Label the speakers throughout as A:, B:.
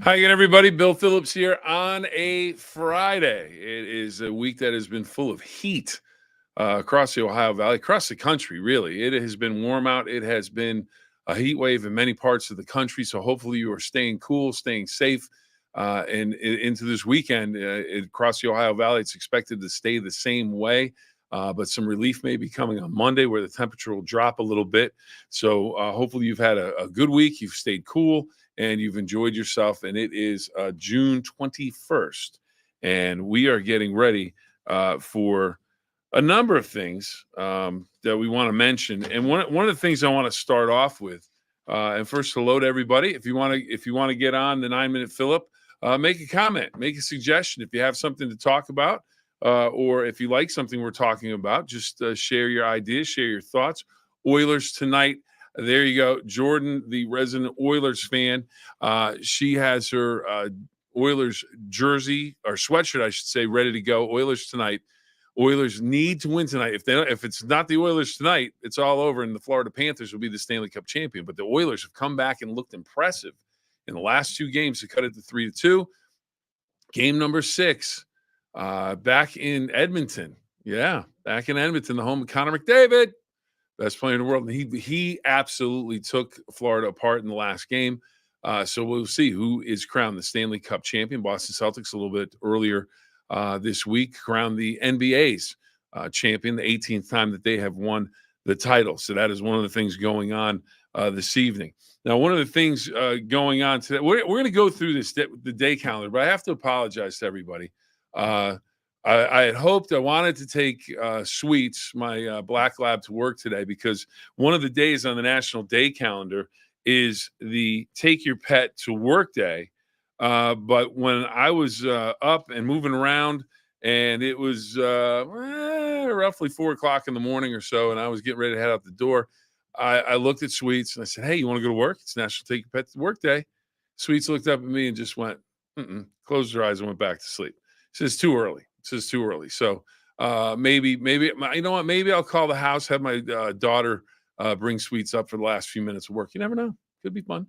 A: Hi again, everybody. Bill Phillips here on a Friday. It is a week that has been full of heat across the Ohio Valley, across the country, really. It has been warm out. It has been a heat wave in many parts of the country. So hopefully you are staying cool, staying safe. Into this weekend across the Ohio Valley, it's expected to stay the same way. But some relief may be coming on Monday where the temperature will drop a little bit. So hopefully you've had a good week. You've stayed cool and you've enjoyed yourself. And it is June 21st. And we are getting ready for a number of things that we want to mention. And one of the things I want to start off with, and first hello to everybody. If you want to get on the 9-minute Phill-Up, make a comment, make a suggestion. If you have something to talk about, or if you like something we're talking about, just share your ideas, share your thoughts. Oilers tonight. There you go. Jordan, the resident Oilers fan, she has her Oilers jersey or sweatshirt, I should say, ready to go. Oilers tonight. Oilers need to win tonight. If it's not the Oilers tonight, it's all over, and the Florida Panthers will be the Stanley Cup champion. But the Oilers have come back and looked impressive in the last two games to cut it to 3-2. Game number 6, back in Edmonton. Yeah, back in Edmonton, the home of Connor McDavid, best player in the world. And he absolutely took Florida apart in the last game. So we'll see who is crowned the Stanley Cup champion. Boston Celtics a little bit earlier this week crowned the NBA's champion, the 18th time that they have won the title. So that is one of the things going on this evening. Now, one of the things going on today, we're going to go through the day calendar, but I have to apologize to everybody. I had hoped, I wanted to take Sweets, my black lab, to work today because one of the days on the National Day calendar is the Take Your Pet to Work Day. But when I was up and moving around, and it was roughly 4 o'clock in the morning or so, and I was getting ready to head out the door, I looked at Sweets and I said, "Hey, you want to go to work? It's National Take Your Pet to Work Day." Sweets looked up at me and just went, closed her eyes and went back to sleep. She says, "Too early." It's too early. So maybe you know what? Maybe I'll call the house, have my daughter bring Sweets up for the last few minutes of work. You never know. Could be fun.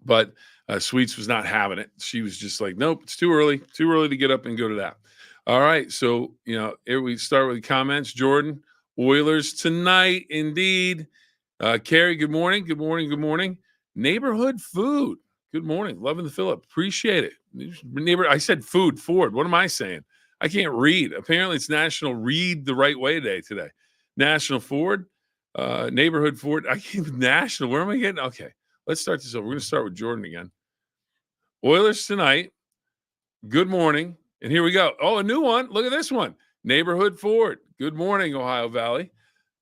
A: But Sweets was not having it. She was just like, "Nope, it's too early. Too early to get up and go to that." All right. So, here we start with the comments. Jordan, Oilers tonight, indeed. Carrie, good morning. Good morning. Good morning. Neighborhood food. Good morning. Loving the Phill-Up. Appreciate it. Neighbor, I said food, Ford. What am I saying? I can't read. Apparently, it's National Read the Right Way Day today. National Ford, Neighborhood Ford. I can't national. Where am I getting? Okay, let's start this over. We're going to start with Jordan again. Oilers tonight. Good morning. And here we go. Oh, a new one. Look at this one. Neighborhood Ford. Good morning, Ohio Valley.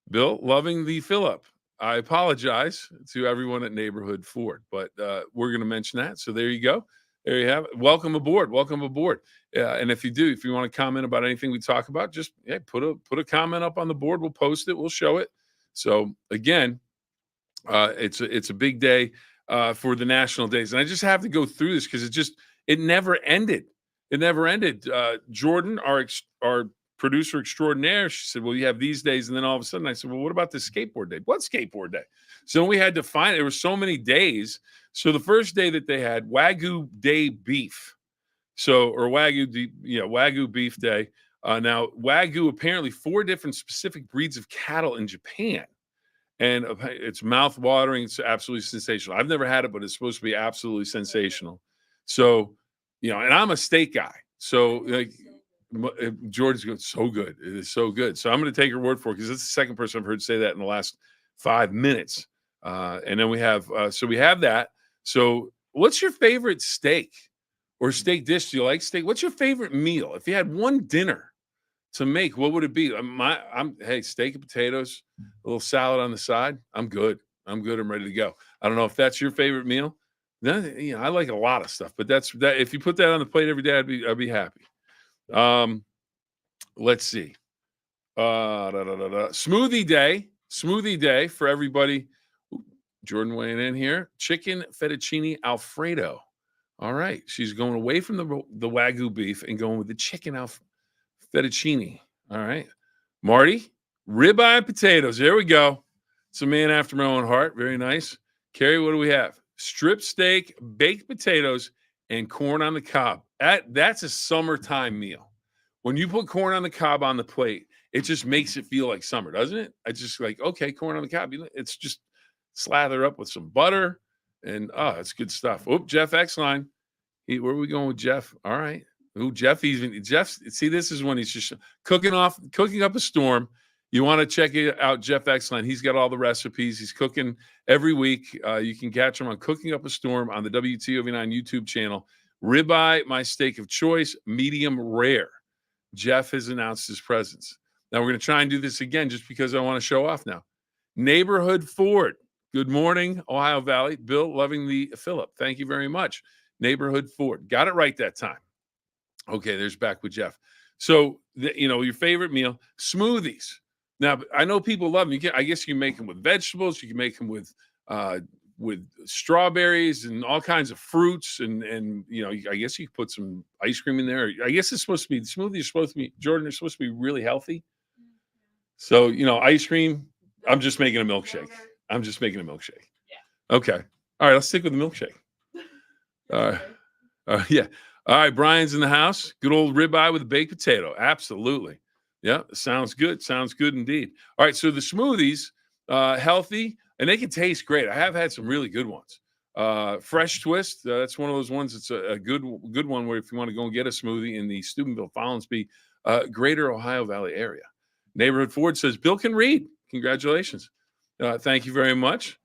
A: Bill, loving the Phill-Up. I apologize to everyone at Neighborhood Ford, but we're going to mention that. So there you go. There you have it. Welcome aboard. Welcome aboard. And if you want to comment about anything we talk about, just put a comment up on the board. We'll post it. We'll show it. So again, it's a big day for the national days, and I just have to go through this because it never ended. It never ended. Jordan, our producer extraordinaire, she said, "Well, you have these days," and then all of a sudden, I said, "Well, what about the skateboard day? What skateboard day?" So we had to find. There were so many days. So the first day that they had Wagyu Day beef, or Wagyu beef day. Now Wagyu, apparently 4 different specific breeds of cattle in Japan. And it's mouth-watering. It's absolutely sensational. I've never had it, but it's supposed to be absolutely sensational. So, and I'm a steak guy. So, George's going, so good. It is so good. So I'm going to take her word for it because it's the second person I've heard say that in the last 5 minutes. And then we have that. So what's your favorite steak or steak dish? Do you like steak? What's your favorite meal? If you had one dinner to make, what would it be? Hey, steak and potatoes, a little salad on the side. I'm good. I'm ready to go. I don't know if that's your favorite meal. I like a lot of stuff, but that's that. If you put that on the plate every day, I'd be happy. Let's see. Smoothie day for everybody. Ooh, Jordan weighing in here. Chicken fettuccine Alfredo. All right, she's going away from the Wagyu beef and going with the chicken fettuccine. All right. Marty, ribeye potatoes. There we go. It's a man after my own heart. Very nice. Carrie, what do we have? Strip steak, baked potatoes, and corn on the cob. That's a summertime meal. When you put corn on the cob on the plate, it just makes it feel like summer, doesn't it? I just like, okay, corn on the cob. It's just slather up with some butter, and it's good stuff. Oh, Jeff X line. Where are we going with Jeff? All right. Ooh, Jeff. See, this is when he's just cooking up a storm. You want to check out Jeff X line. He's got all the recipes. He's cooking every week. You can catch him on Cooking Up a Storm on the WTOV9 YouTube channel. Ribeye, my steak of choice, medium rare. Jeff has announced his presence. Now we're going to try and do this again just because I want to show off now. Neighborhood Ford. Good morning, Ohio Valley. Bill, loving the Phill-Up. Thank you very much. Neighborhood Ford. Got it right that time. Okay, there's back with Jeff. So, your favorite meal, smoothies. Now, I know people love them. I guess you can make them with vegetables. You can make them with strawberries and all kinds of fruits. And I guess you can put some ice cream in there. I guess it's supposed to be, the smoothies are supposed to be, Jordan, they're supposed to be really healthy. So, ice cream, I'm just making a milkshake. Yeah. Okay. All right, let's stick with the milkshake. All right. Yeah. All right, Brian's in the house. Good old ribeye with a baked potato. Absolutely. Yeah, sounds good. Sounds good indeed. All right, so the smoothies, healthy, and they can taste great. I have had some really good ones. Fresh Twist, that's one of those ones that's a good one where if you want to go and get a smoothie in the Steubenville, Follansbee, greater Ohio Valley area. Neighborhood Ford says, Bill can read. Congratulations. Thank you very much.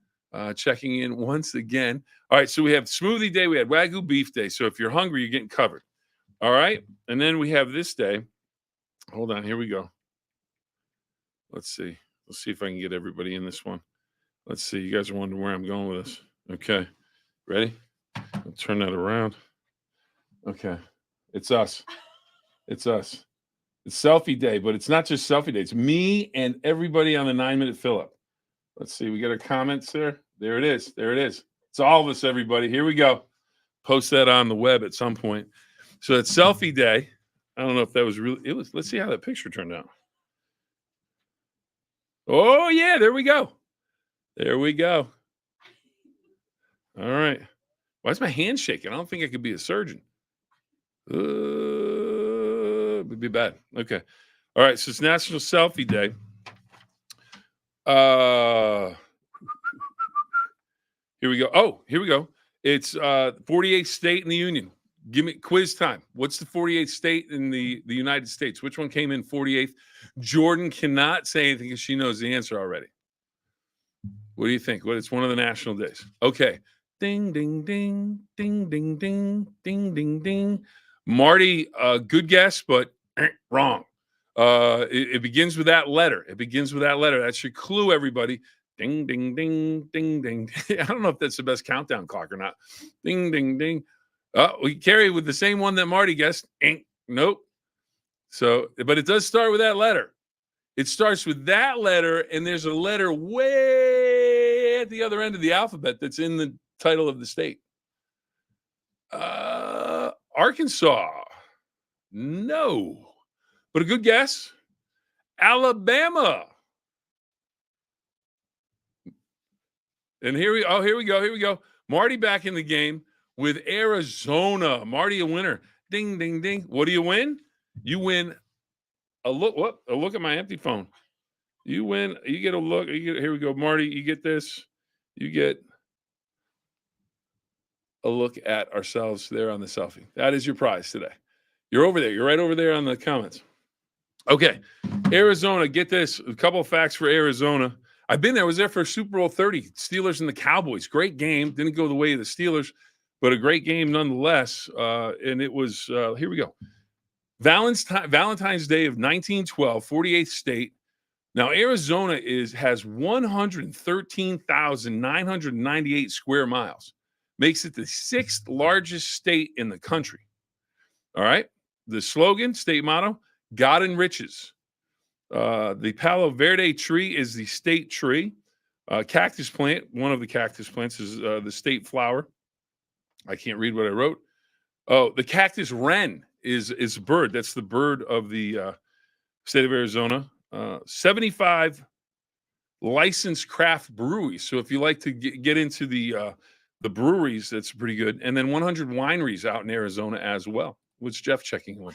A: Checking in once again. All right, so we have smoothie day. We had Wagyu beef day. So if you're hungry, you're getting covered. All right, and then we have this day. Hold on, here we go. Let's see. Let's see if I can get everybody in this one. Let's see. You guys are wondering where I'm going with this. Okay, ready? I'll turn that around. Okay, it's us. It's us. It's selfie day, but it's not just selfie day. It's me and everybody on the 9-minute Phill-Up. Let's see. We got our comments there. There it is. There it is. It's all of us, everybody. Here we go. Post that on the web at some point. So it's selfie day. I don't know if that was really. It was. Let's see how that picture turned out. Oh yeah, there we go. There we go. All right. Why is my hand shaking? I don't think I could be a surgeon. It would be bad. Okay. All right. So it's National Selfie Day. Here we go. Oh, here we go. It's 48th state in the union. Give me quiz time. What's the 48th state in the United States? Which one came in 48th? Jordan cannot say anything because she knows the answer already. What do you think? It's one of the national days. Okay. Ding, ding, ding, ding, ding, ding, ding, ding, ding. Marty, good guess, but wrong. It begins with that letter. That's your clue, everybody. Ding, ding, ding, ding, ding. I don't know if that's the best countdown clock or not. Ding, ding, ding. We carry with the same one that Marty guessed. Nope. So, but it does start with that letter. It starts with that letter, and there's a letter way at the other end of the alphabet that's in the title of the state. Arkansas. No. But a good guess. Alabama. And here we go. Marty back in the game with Arizona. Marty, a winner. Ding, ding, ding. What do you win? You win a look. What? A look at my empty phone. You win. You get a look. Here we go, Marty. You get this. You get a look at ourselves there on the selfie. That is your prize today. You're over there. You're right over there on the comments. Okay, Arizona. Get this. A couple of facts for Arizona. I've been there. I was there for Super Bowl 30. Steelers and the Cowboys. Great game. Didn't go the way of the Steelers, but a great game nonetheless. And it was, here we go. Valentine's Day of 1912, 48th state. Now, Arizona has 113,998 square miles. Makes it the 6th largest state in the country. All right. The slogan, state motto, God enriches. The Palo Verde tree is the state tree. Cactus plant, one of the cactus plants is the state flower. I can't read what I wrote. Oh, the cactus wren is a bird. That's the bird of the state of Arizona. 75 licensed craft breweries. So if you like to get into the the breweries, that's pretty good, and then 100 wineries out in Arizona as well. What's Jeff checking on?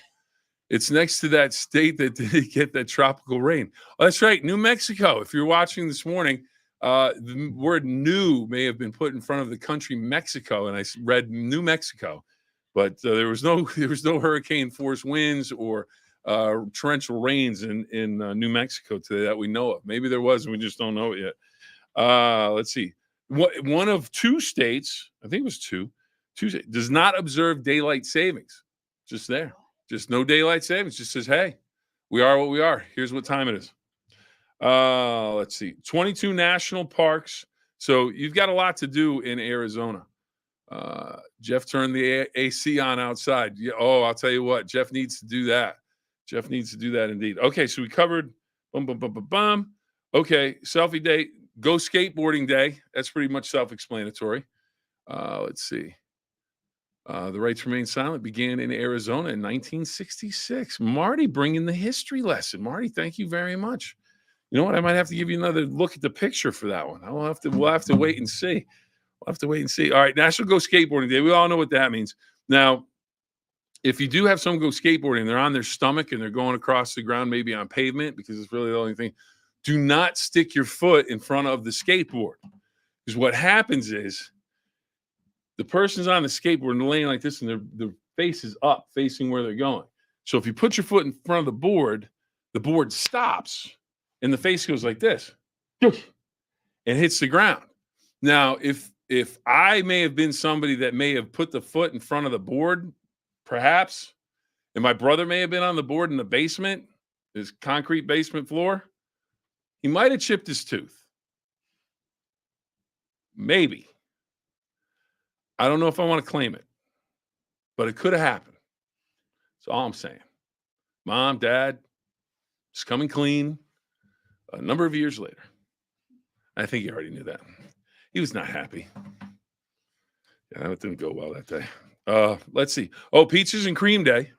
A: It's next to that state that did get that tropical rain. Oh, that's right, New Mexico. If you're watching this morning, the word "new" may have been put in front of the country Mexico, and I read New Mexico, but there was no hurricane force winds or torrential rains in New Mexico today that we know of. Maybe there was, and we just don't know it yet. Let's see. One of two states, I think it was two states, does not observe daylight savings. Just there. Just no daylight savings. Just says, hey, we are what we are. Here's what time it is. Let's see. 22 national parks. So you've got a lot to do in Arizona. Jeff turned the AC on outside. Yeah, oh, I'll tell you what. Jeff needs to do that. Jeff needs to do that indeed. Okay, so we covered bum, bum, bum, bum, bum. Okay, selfie day. Go skateboarding day. That's pretty much self-explanatory. Let's see. The right to remain silent began in Arizona in 1966. Marty bringing the history lesson. Marty, thank you very much. You know what? I might have to give you another look at the picture for that one. We'll have to wait and see. We'll have to wait and see. All right, National Go Skateboarding Day. We all know what that means. Now, if you do have someone go skateboarding, they're on their stomach and they're going across the ground, maybe on pavement, because it's really the only thing. Do not stick your foot in front of the skateboard. Because what happens is the person's on the skateboard and laying like this, and their face is up, facing where they're going. So if you put your foot in front of the board stops, and the face goes like this, and hits the ground. Now, if I may have been somebody that may have put the foot in front of the board, perhaps, and my brother may have been on the board in the basement, his concrete basement floor, he might have chipped his tooth. Maybe. I don't know if I want to claim it, but it could have happened. That's all I'm saying. Mom, Dad, it's coming clean a number of years later. I think he already knew that. He was not happy. Yeah, that didn't go well that day. Let's see. Oh, Peaches and Cream Day.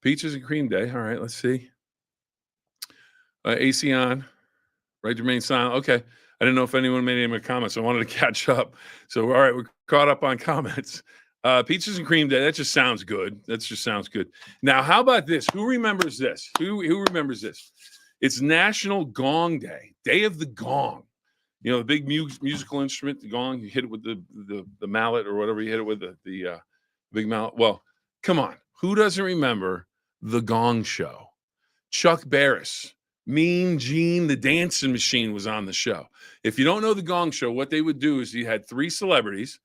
A: Peaches and Cream Day. All right, let's see. AC on. Right to remain silent. Okay. I didn't know if anyone made any comments. I wanted to catch up. So, all right, we're caught up on comments. Peaches and Cream Day. That just sounds good. That just sounds good. Now, how about this? Who remembers this? Who remembers this? It's National Gong Day. Day of the Gong. You know, the big musical instrument, the gong. You hit it with the mallet or whatever you hit it with, the big mallet. Well, come on. Who doesn't remember the Gong Show? Chuck Barris, Mean Gene, the dancing machine was on the show. If you don't know the Gong Show, what they would do is you had three celebrities,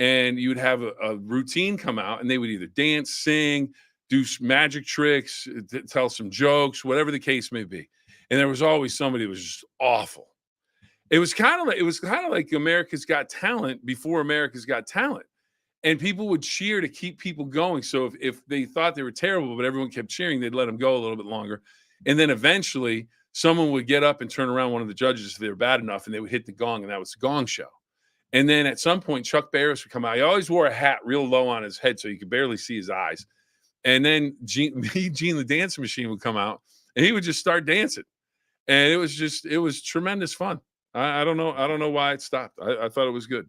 A: and you would have a routine come out, and they would either dance, sing, do magic tricks, tell some jokes, whatever the case may be. And there was always somebody who was just awful. It was kind of like America's Got Talent before America's Got Talent. And people would cheer to keep people going. So if they thought they were terrible, but everyone kept cheering, they'd let them go a little bit longer. And then eventually someone would get up and turn around, one of the judges, if they were bad enough, and they would hit the gong, and that was the Gong Show. And then at some point, Chuck Barris would come out. He always wore a hat real low on his head so you could barely see his eyes. And then Gene the dancing machine would come out, and he would just start dancing. And it was tremendous fun. I don't know why it stopped. I thought it was good.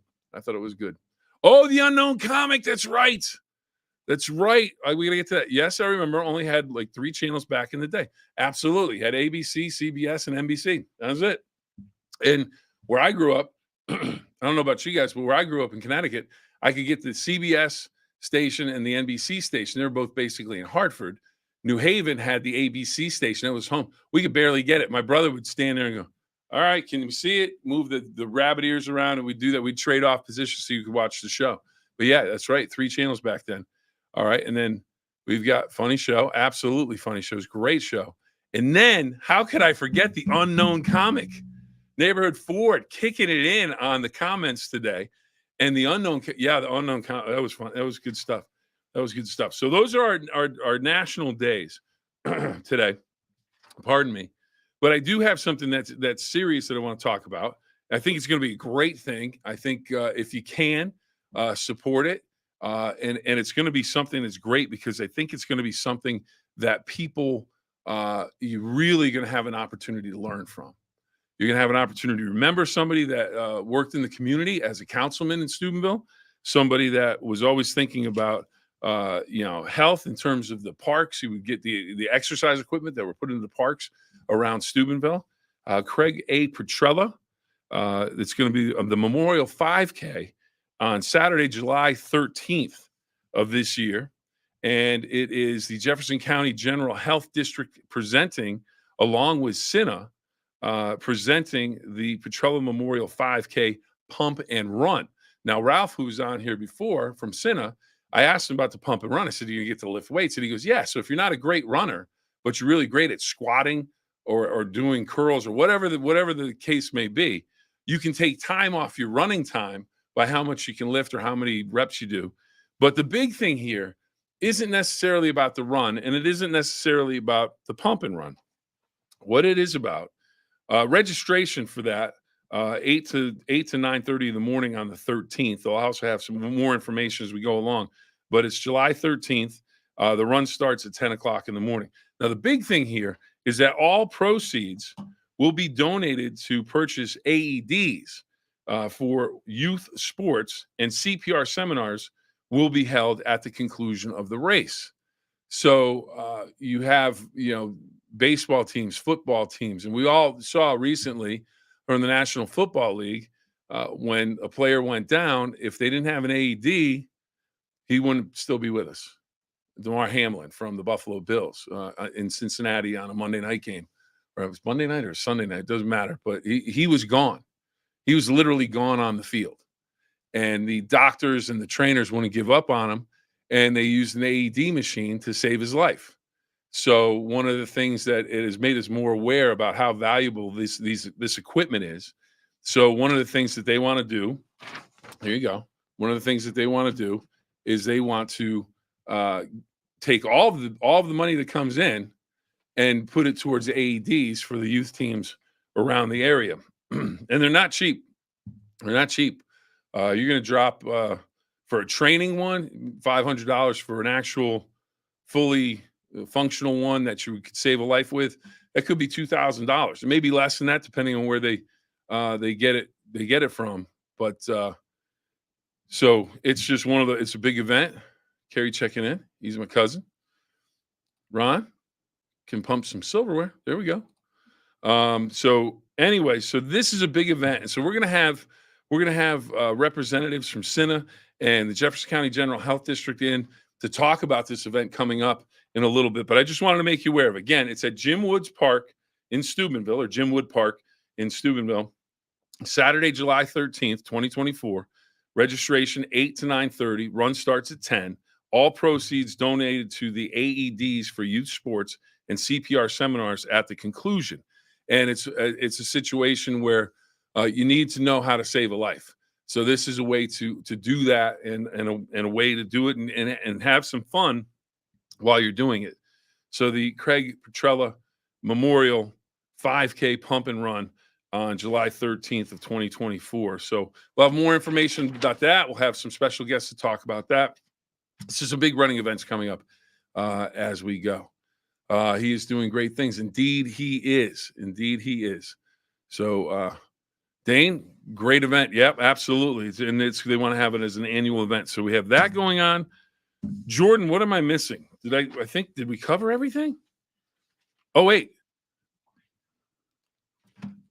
A: Oh, the Unknown Comic. That's right. We gotta get to that. Yes, I remember. Only had like 3 channels back in the day. Absolutely, had ABC, CBS, and NBC. That was it. And where I grew up, I don't know about you guys, but where I grew up in Connecticut, I could get the CBS station and the NBC station. They're both basically in Hartford. New Haven had the ABC station. That was home. We could barely get it. My brother would stand there and go, all right, can you see it? Move the rabbit ears around, and we'd do that. We'd trade off positions so you could watch the show. But yeah, that's right. 3 channels back then. All right. And then we've got Funny Show. Absolutely funny shows. Great show. And then how could I forget the Unknown Comic? Neighborhood Ford kicking it in on the comments today. And the Unknown Comic. That was fun. That was good stuff. So those are our national days today. Pardon me. But I do have something that's serious that I want to talk about. I think it's going to be a great thing. I think if you can support it, and it's going to be something that's great, because I think it's going to be something that people you're really going to have an opportunity to learn from. You're going to have an opportunity to remember somebody that worked in the community as a councilman in Steubenville, somebody that was always thinking about health in terms of the parks. You would get the exercise equipment that were put into the parks around Steubenville. Craig A. Petrella. It's going to be the Memorial 5K on Saturday, July 13th of this year. And it is the Jefferson County General Health District presenting, along with Cinna, presenting the Petrella Memorial 5K Pump and Run. Now, Ralph, who was on here before from Cinna, I asked him about the pump and run. I said, "Do you get to lift weights?" And he goes, "Yeah." So if you're not a great runner, but you're really great at squatting or doing curls or whatever the case may be, you can take time off your running time by how much you can lift or how many reps you do. But the big thing here isn't necessarily about the run, and it isn't necessarily about the pump and run. What it is about, registration for that, 8 to 9:30 in the morning on the 13th. I'll also have some more information as we go along, but it's July 13th. The run starts at 10 o'clock in the morning. Now, the big thing here is that all proceeds will be donated to purchase AEDs for youth sports, and CPR seminars will be held at the conclusion of the race. So you have, baseball teams, football teams, and we all saw recently from the National Football League when a player went down, if they didn't have an AED, he wouldn't still be with us. DeMar Hamlin from the Buffalo Bills in Cincinnati on a Monday night game, or it was Monday night or Sunday night, it doesn't matter, but he was gone. He was literally gone on the field. And the doctors and the trainers wouldn't give up on him, and they used an AED machine to save his life. So one of the things that it has made us more aware about how valuable this equipment is. So one of the things that they want to do, here you go. One of the things that they want to do is they want to take all of the money that comes in and put it towards AEDs for the youth teams around the area. And they're not cheap. They're not cheap. You're going to drop for a training one, $500 for an actual fully functional one that you could save a life with. That could be $2,000. It may be less than that, depending on where they get it. They get it from. But so it's just it's a big event. Kerry checking in. He's my cousin. Ron can pump some silverware. There we go. So anyway, so this is a big event, and so we're gonna have representatives from Cinna and the Jefferson County General Health District in to talk about this event coming up in a little bit. But I just wanted to make you aware of, again, it's at Jim Woods Park in Steubenville, or Jim Wood Park in Steubenville, Saturday, July 13th, 2024. Registration 8 to 9:30. Run starts at 10. All proceeds donated to the AEDs for youth sports and CPR seminars at the conclusion. And it's a situation where you need to know how to save a life. So this is a way to do that, and a way to do it and have some fun while you're doing it. So the Craig Petrella Memorial 5K Pump and Run on July 13th of 2024. So we'll have more information about that. We'll have some special guests to talk about that. This is a big running events coming up as we go. He is doing great things. Indeed, he is. Indeed, he is. So, Dane, great event. Yep, absolutely. They want to have it as an annual event. So we have that going on. Jordan, what am I missing? Did we cover everything? Oh, wait.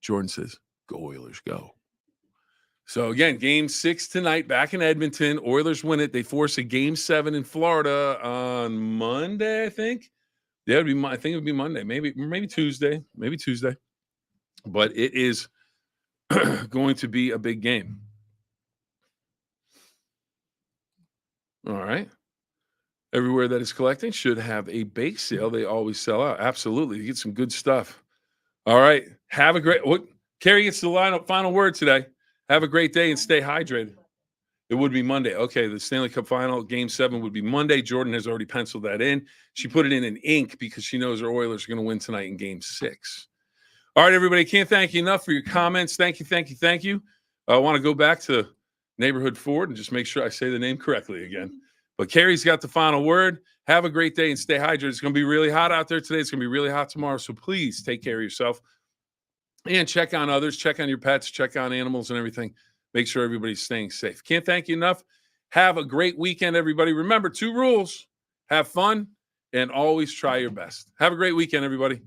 A: Jordan says, "Go Oilers, go." So again, game 6 tonight back in Edmonton. Oilers win it. They force a game 7 in Florida on Monday, I think. Yeah, I think it would be Monday, maybe Tuesday, but it is going to be a big game. All right. Everywhere that is collecting should have a bake sale. They always sell out. Absolutely. You get some good stuff. All right. Have a great Carrie gets the final word today. Have a great day and stay hydrated. It would be Monday. Okay, the Stanley Cup final, game 7 would be Monday. Jordan has already penciled that in. She put it in ink because she knows her Oilers are going to win tonight in game 6. All right, everybody, can't thank you enough for your comments. Thank you. I want to go back to Neighborhood Ford and just make sure I say the name correctly again. But Carrie's got the final word. Have a great day and stay hydrated. It's going to be really hot out there today. It's going to be really hot tomorrow, so please take care of yourself. And check on others, check on your pets, check on animals and everything. Make sure everybody's staying safe. Can't thank you enough. Have a great weekend, everybody. Remember, 2 rules: have fun and always try your best. Have a great weekend, everybody.